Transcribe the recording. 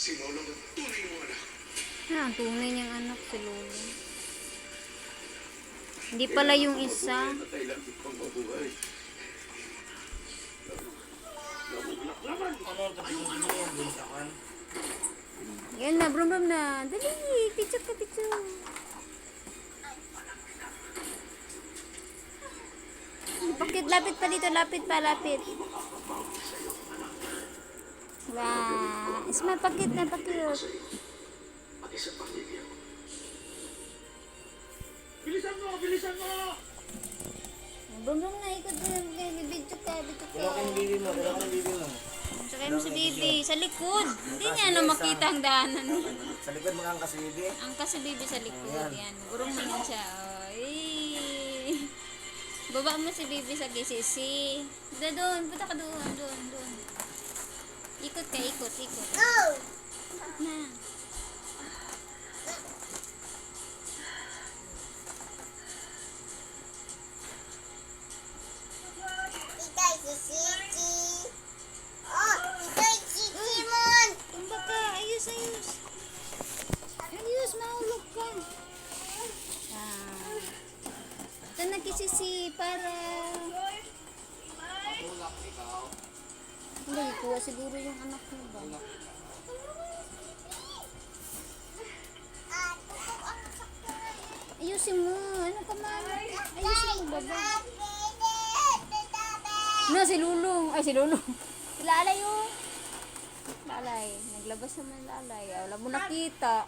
Si Lolo ang tunay mong anak. Ang tunay niyang anak si Lolo. Hindi pala yung isa. Patay lang pang mabuhay. Namulak naman. Ano ang tapusin mo yung bunsakan? Yan na, brum na. Dali, picture ka, picture. Bakit? Lapit pa dito, lapit pa, lapit. Wow. Isma, pakit na, pakit. Pati sa pamilya mo. Bilisan mo! Bilisan mo! Brum na, ikot na. Bidyo ka, bidyo ka. Dala ka yung bibi mo, dala ka yung bibi mo. Sakay mo si Bibi. Sa likod. Hindi niya na makita ang daanan. Sa likod mga angkas si bibi. Angkas si Bibi sa likod. Yan. Gurong na yan siya. Oy. Baba mo si Bibi sa GCC. Doon. Punta ka doon. Doon. Ikot ka. Ikot. No! Ikot na. Ito si Sisi. Oh, ito si Simon. Tumba ka. Ayos. Ayos, mahulog ka. Ito na kisisi para... Hindi, kuha siguro yung anak mo ba? Ayusin mo. Ano ka man? Ayusin mo, baba. No, si Lulong. Ay, si Lulong. Si Lalay, oh. Lalay. Naglabas naman Lalay. Wala mo nakita.